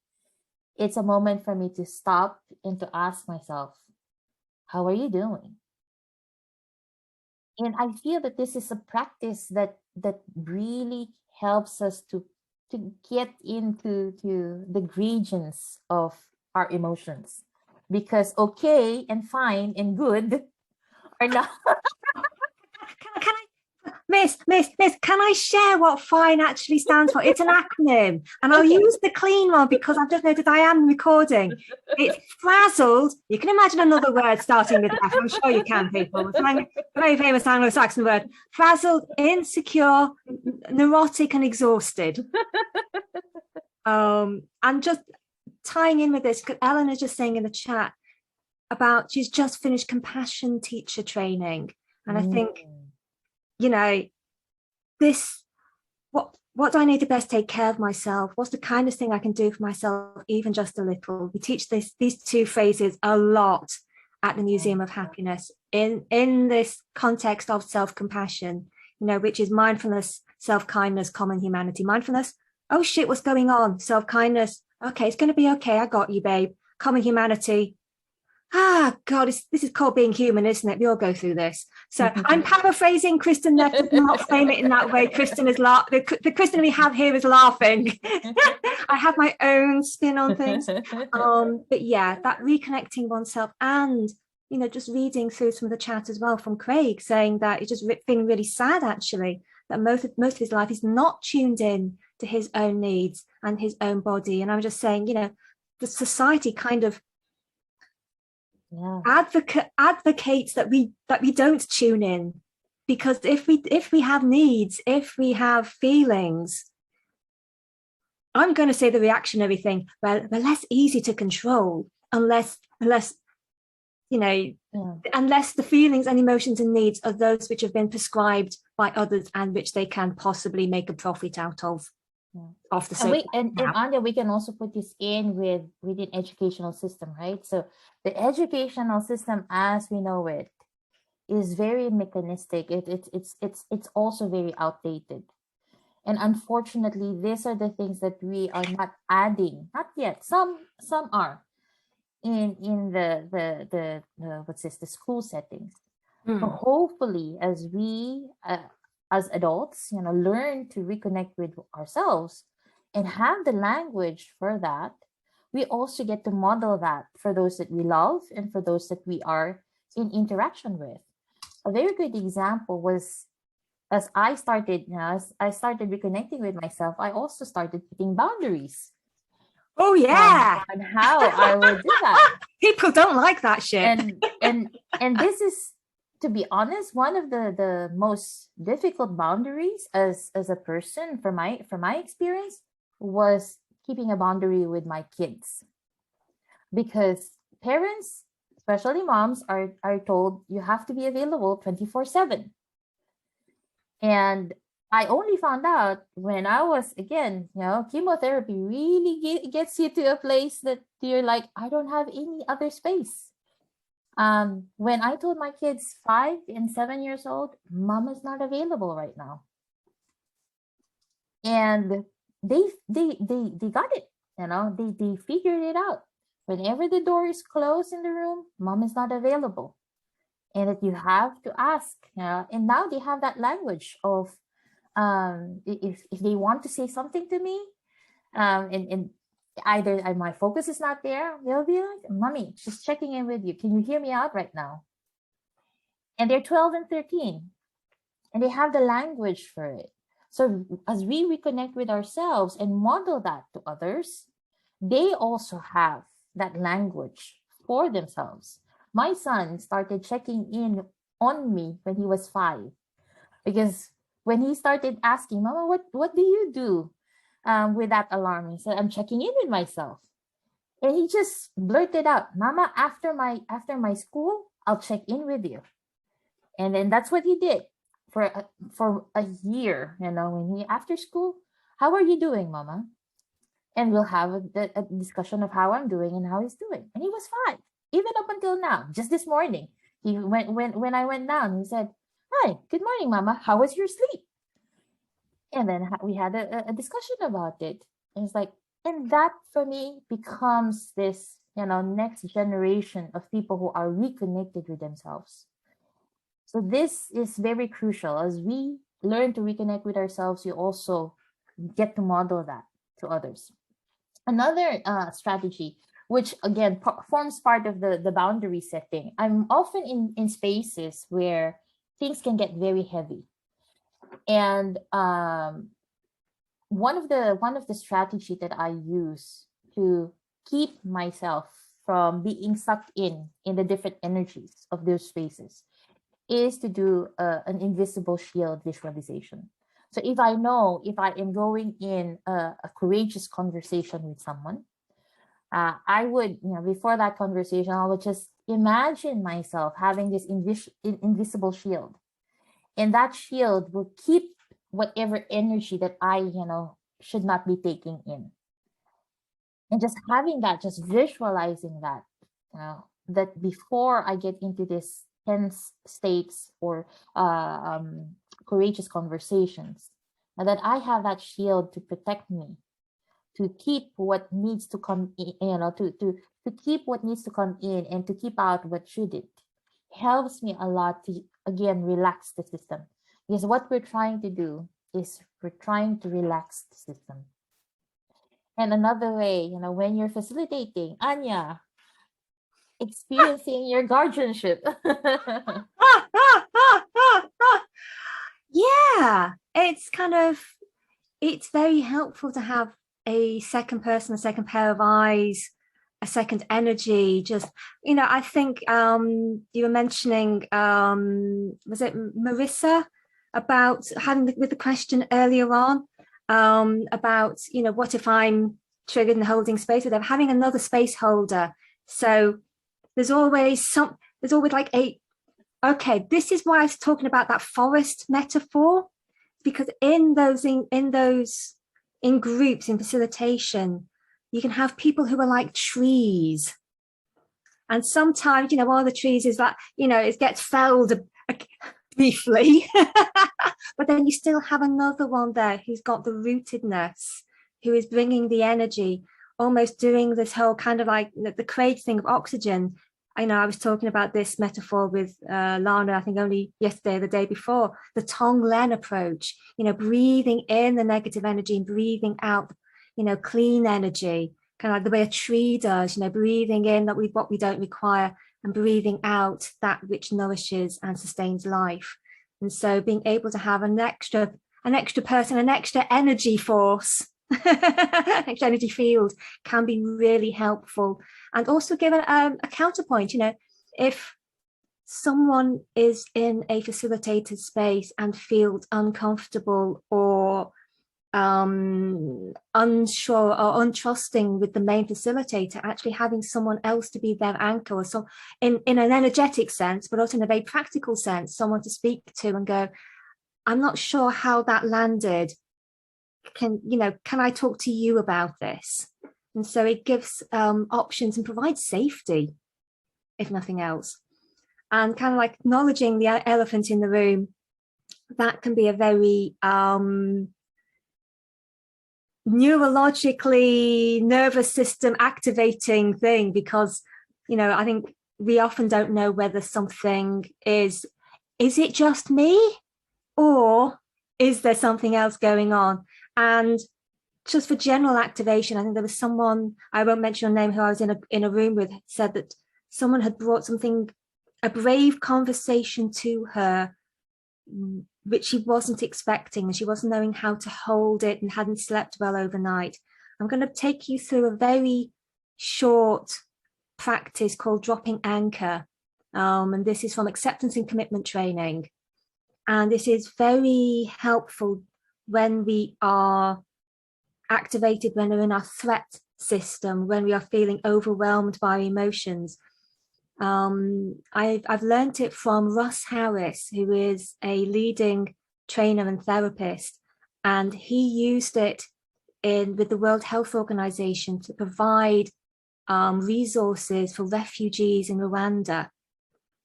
it's a moment for me to stop and to ask myself, how are you doing? And I feel that this is a practice that really helps us to get into the gradients of our emotions, because okay and fine and good are not. Can I, Miss, can I share what FINE actually stands for? It's an acronym, and I'll use the clean one because I've just noticed I am recording. It's frazzled. You can imagine another word starting with F. I'm sure you can, people. It's a very famous Anglo-Saxon word. Frazzled, insecure, neurotic, and exhausted. And just tying in with this, Ellen is just saying in the chat about she's just finished compassion teacher training. And I think, this, what do I need to best take care of myself? What's the kindest thing I can do for myself, even just a little? We teach these two phrases a lot at the Museum of Happiness in this context of self-compassion, which is mindfulness, self-kindness, common humanity. Mindfulness, oh shit, what's going on? Self-kindness, okay, it's going to be okay. I got you, babe. Common humanity, God, this is called being human, isn't it? We all go through this. So I'm paraphrasing. Kristen Neff does not frame it in that way. Kristen is the Kristen we have here is laughing. I have my own spin on things. But yeah, that reconnecting oneself, and just reading through some of the chat as well from Craig, saying that he's just feeling really sad actually that most of his life is not tuned in to his own needs and his own body. And I'm just saying, the society kind of advocates that we don't tune in, because if we have needs, if we have feelings, I'm going to say the reactionary thing, well, they're less easy to control unless unless the feelings and emotions and needs are those which have been prescribed by others and which they can possibly make a profit out of. Off the and Anya, we can also put this in within educational system, right? So the educational system as we know it is very mechanistic. It's also very outdated, and unfortunately, these are the things that we are not adding. Not yet. Some are in the the school settings. So hopefully, as we as adults, learn to reconnect with ourselves, and have the language for that, we also get to model that for those that we love and for those that we are in interaction with. A very good example was, as I started, as I started reconnecting with myself, I also started putting boundaries Oh yeah. on how I would do that. People don't like that shit. And this is, to be honest, one of the most difficult boundaries as a person, from my experience, was keeping a boundary with my kids. Because parents, especially moms, are told you have to be available 24/7. And I only found out when I was, again, chemotherapy really gets you to a place that you're like, I don't have any other space. When I told my kids 5 and 7 years old, Mama's not available right now. And they got it, they figured it out. Whenever the door is closed in the room, Mom is not available. And that you have to ask, and now they have that language of, if they want to say something to me, and either my focus is not there, they'll be like, Mommy, just checking in with you. Can you hear me out right now? And they're 12 and 13, and they have the language for it. So as we reconnect with ourselves and model that to others, they also have that language for themselves. My son started checking in on me when he was 5, because when he started asking, Mama, what do you do with that alarm? He said, I'm checking in with myself. And he just blurted out, Mama, after my school, I'll check in with you. And then that's what he did for a year. When he, after school, how are you doing, Mama? And we'll have a discussion of how I'm doing and how he's doing. And he was 5, even up until now. Just this morning, he when I went down, he said, Hi, good morning, Mama. How was your sleep? And then we had a discussion about it. And it's like, and that for me becomes this, next generation of people who are reconnected with themselves. So this is very crucial. As we learn to reconnect with ourselves, you also get to model that to others. Another strategy, which again forms part of the boundary setting. I'm often in spaces where things can get very heavy. And one of the strategy that I use to keep myself from being sucked in the different energies of those spaces is to do an invisible shield visualization. So if I know, if I am going in a courageous conversation with someone, I would, before that conversation, I would just imagine myself having this invisible shield. And that shield will keep whatever energy that I, should not be taking in. And just having that, just visualizing that, that before I get into this tense states or courageous conversations, and that I have that shield to protect me, to keep what needs to come in, to keep what needs to come in and to keep out what shouldn't, helps me a lot to, again, relax the system. Because what we're trying to do is we're trying to relax the system. And another way, when you're facilitating, Anya, experiencing your guardianship. Yeah, it's very helpful to have a second person, a second pair of eyes, a second energy. Just, I think you were mentioning, was it Marissa, about having with the question earlier on, about, what if I'm triggered and holding space with them, having another space holder. So there's always like okay, this is why I was talking about that forest metaphor, because in groups, in facilitation, you can have people who are like trees. And sometimes, one of the trees is that, it gets felled briefly, but then you still have another one there who's got the rootedness, who is bringing the energy, almost doing this whole kind of like the crate thing of oxygen. I was talking about this metaphor with Lana, I think only yesterday or the day before, the Tong Len approach, breathing in the negative energy and breathing out clean energy, kind of like the way a tree does, breathing in what we don't require and breathing out that which nourishes and sustains life. And so being able to have an extra person, an extra energy force, extra energy field can be really helpful. And also give a counterpoint, if someone is in a facilitated space and feels uncomfortable or unsure or untrusting with the main facilitator, actually having someone else to be their anchor, or so in an energetic sense, but also in a very practical sense, someone to speak to and go, I'm not sure how that landed. Can I talk to you about this? And so it gives options and provides safety, if nothing else. And kind of like acknowledging the elephant in the room, that can be a very neurologically nervous system activating thing, because I think we often don't know whether something is it just me, or is there something else going on? And just for general activation, I think there was someone, I won't mention her name, who I was in a room with, said that someone had brought a brave conversation to her which she wasn't expecting, and she wasn't knowing how to hold it and hadn't slept well overnight. I'm going to take you through a very short practice called dropping anchor. And this is from acceptance and commitment training. And this is very helpful when we are activated, when we're in our threat system, when we are feeling overwhelmed by emotions. I've learned it from Russ Harris, who is a leading trainer and therapist, and he used it with the World Health Organization to provide resources for refugees in Rwanda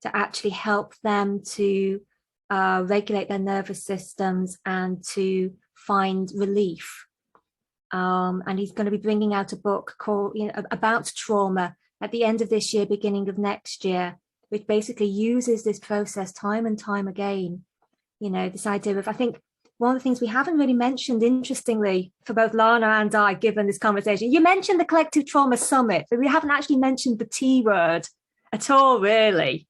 to actually help them to regulate their nervous systems and to find relief. And he's going to be bringing out a book called about trauma at the end of this year, beginning of next year, which basically uses this process time and time again. This idea of, I think one of the things we haven't really mentioned, interestingly, for both Lana and I, given this conversation, you mentioned the Collective Trauma Summit, but we haven't actually mentioned the T word at all, really,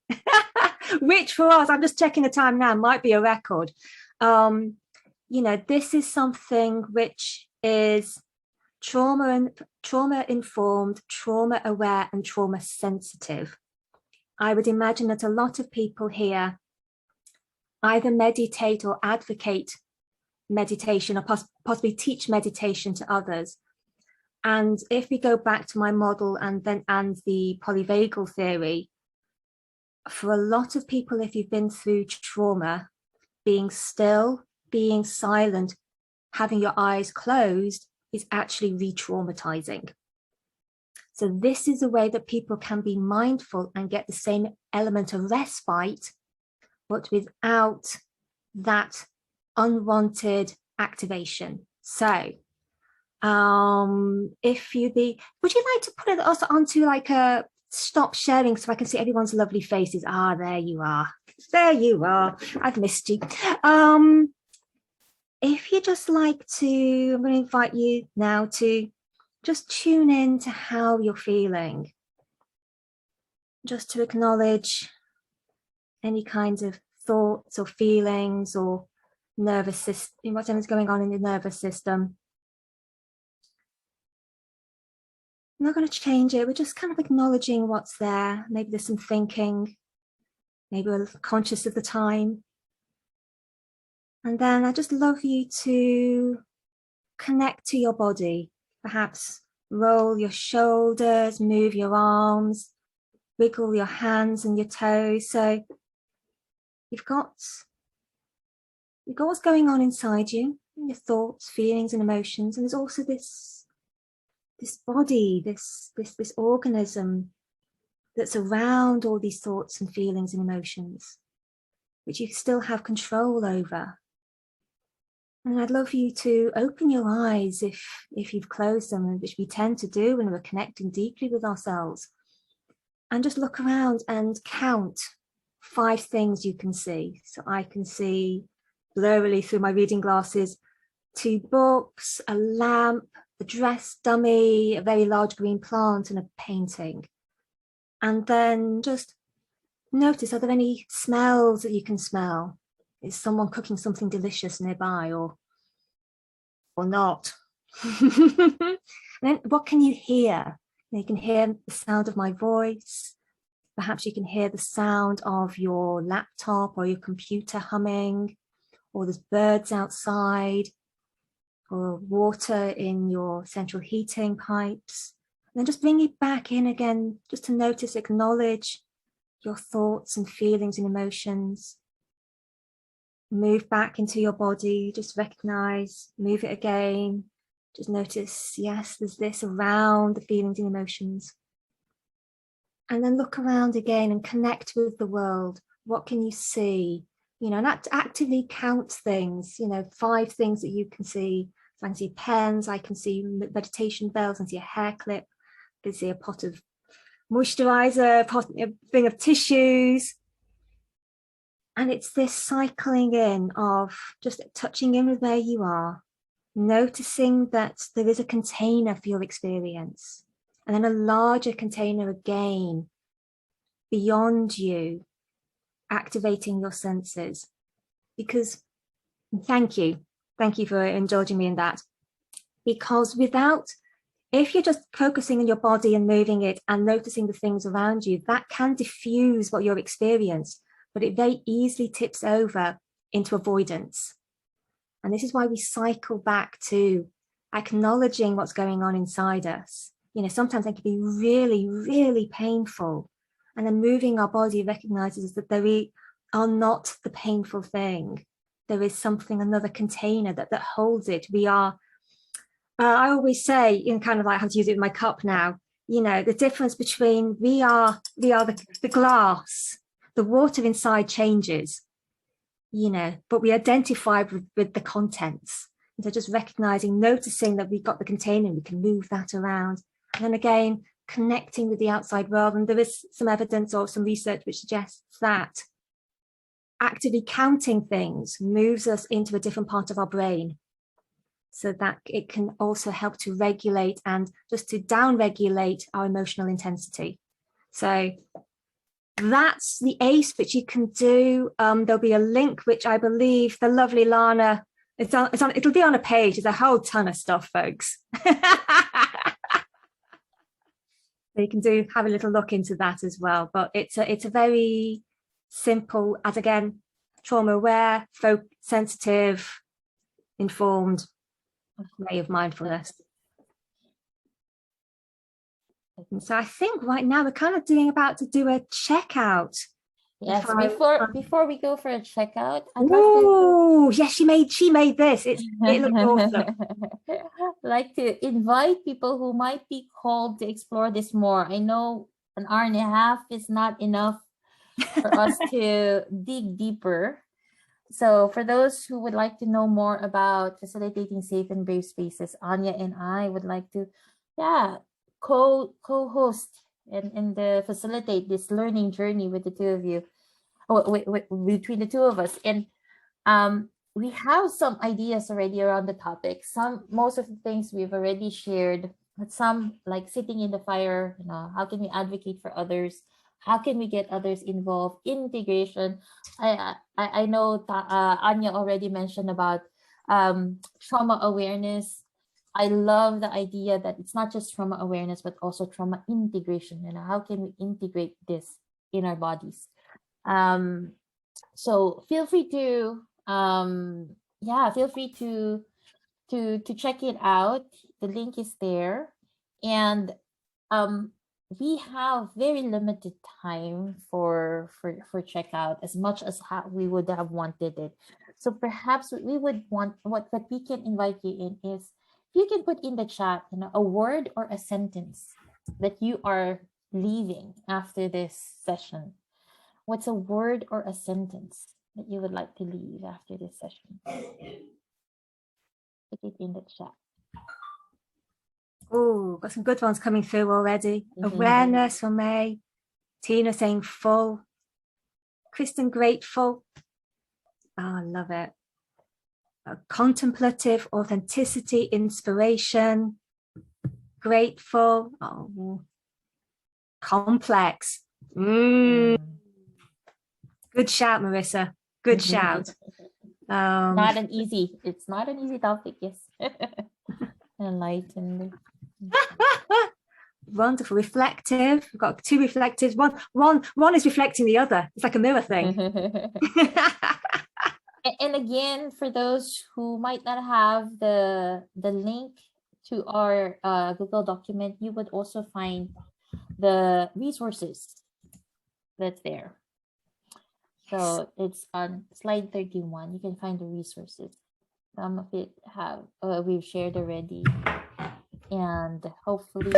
which for us, I'm just checking the time now, might be a record. This is something which is trauma-informed, trauma-aware, and trauma-sensitive. I would imagine that a lot of people here either meditate or advocate meditation, or possibly teach meditation to others. And if we go back to my model and the polyvagal theory, for a lot of people, if you've been through trauma, being still, being silent, having your eyes closed is actually re-traumatizing. So this is a way that people can be mindful and get the same element of respite, but without that unwanted activation. So if would you like to put it also onto like a stop sharing so I can see everyone's lovely faces? There you are. I've missed you. If you just like to, I'm going to invite you now to just tune in to how you're feeling. Just to acknowledge any kinds of thoughts or feelings or nervous system, whatever's going on in your nervous system. I'm not going to change it. We're just kind of acknowledging what's there. Maybe there's some thinking. Maybe we're conscious of the time. And then I just love you to connect to your body. Perhaps roll your shoulders, move your arms, wiggle your hands and your toes. So you've got what's going on inside you, your thoughts, feelings, and emotions. And there's also this body, this organism that's around all these thoughts and feelings and emotions, which you still have control over. And I'd love you to open your eyes if you've closed them, which we tend to do when we're connecting deeply with ourselves, and just look around and count 5 things you can see. So I can see blurrily through my reading glasses 2 books, a lamp, a dress dummy, a very large green plant, and a painting. And then just notice, are there any smells that you can smell? Is someone cooking something delicious nearby, or not? And then what can you hear? You can hear the sound of my voice. Perhaps you can hear the sound of your laptop or your computer humming, or there's birds outside, or water in your central heating pipes. And then just bring it back in again, just to notice, acknowledge your thoughts and feelings and emotions. Move back into your body, just recognize, move it again. Just notice, yes, there's this around the feelings and emotions. And then look around again and connect with the world. What can you see? And actively count things, 5 things that you can see. So I can see pens, I can see meditation bells, I can see a hair clip, I can see a pot of moisturizer, a thing of tissues. And it's this cycling in of just touching in with where you are, noticing that there is a container for your experience, and then a larger container again beyond you, activating your senses. Because thank you for indulging me in that. Because if you're just focusing on your body and moving it and noticing the things around you, that can diffuse what you're experiencing, but it very easily tips over into avoidance. And this is why we cycle back to acknowledging what's going on inside us. Sometimes they can be really, really painful. And then moving our body recognizes that they are not the painful thing. There is something, another container that holds it. We are, I always say, kind of like how to use it with my cup now, the difference between we are the glass, the water inside changes, but we identify with the contents. And so just recognizing, noticing that we've got the container, we can move that around. And then again, connecting with the outside world. And there is some evidence or some research which suggests that actively counting things moves us into a different part of our brain, so that it can also help to regulate and just to down-regulate our emotional intensity. So that's the ACE, which you can do. There'll be a link, which I believe the lovely Lana, it'll be on a page. There's a whole ton of stuff, folks. So you can have a little look into that as well. But it's a very simple, as again, trauma aware, sensitive, informed way of mindfulness. And so I think right now we're kind of about to do a checkout. Yes, before we go for a checkout, yes, she made this. It looked awesome. Like to invite people who might be called to explore this more. I know an hour and a half is not enough for us to dig deeper. So for those who would like to know more about facilitating safe and brave spaces, Anya and I would like to, co-host and facilitate this learning journey with the two of you, between the two of us. And we have some ideas already around the topic. Most of the things we've already shared, but some like sitting in the fire, how can we advocate for others? How can we get others involved? Integration. I know Anya already mentioned about trauma awareness. I love the idea that it's not just trauma awareness, but also trauma integration. How can we integrate this in our bodies? So feel free to check it out. The link is there, and we have very limited time for checkout, as much as we would have wanted it. So perhaps we would want, what we can invite you in is, if you can put in the chat, a word or a sentence that you are leaving after this session. What's a word or a sentence that you would like to leave after this session? Put it in the chat. Oh, got some good ones coming through already. Awareness from May. Tina saying full. Kristen, grateful. Oh, I love it. Contemplative, authenticity, inspiration. grateful, oh, complex. Mm. Good shout, Marissa. Good shout. Not an easy. It's not an easy topic. Yes. Enlightened. Wonderful. Reflective. We've got two reflectives. One is reflecting the other. It's like a mirror thing. And again, for those who might not have the link to our Google document, you would also find the resources that's there. So it's on slide 31. You can find the resources. Some of it have we've shared already, and hopefully,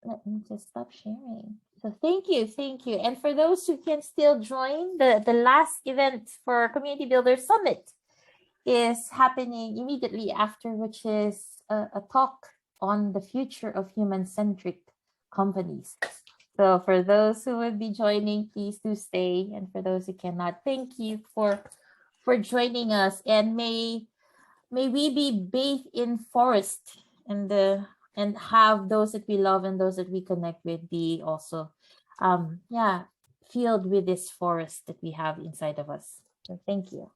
let me just stop sharing. So thank you. And for those who can still join, the last event for Community Builder Summit is happening immediately after, which is a talk on the future of human-centric companies. So for those who would be joining, please do stay. And for those who cannot, thank you for joining us. And may we be bathed in forest and have those that we love and those that we connect with be also filled with this forest that we have inside of us. So thank you.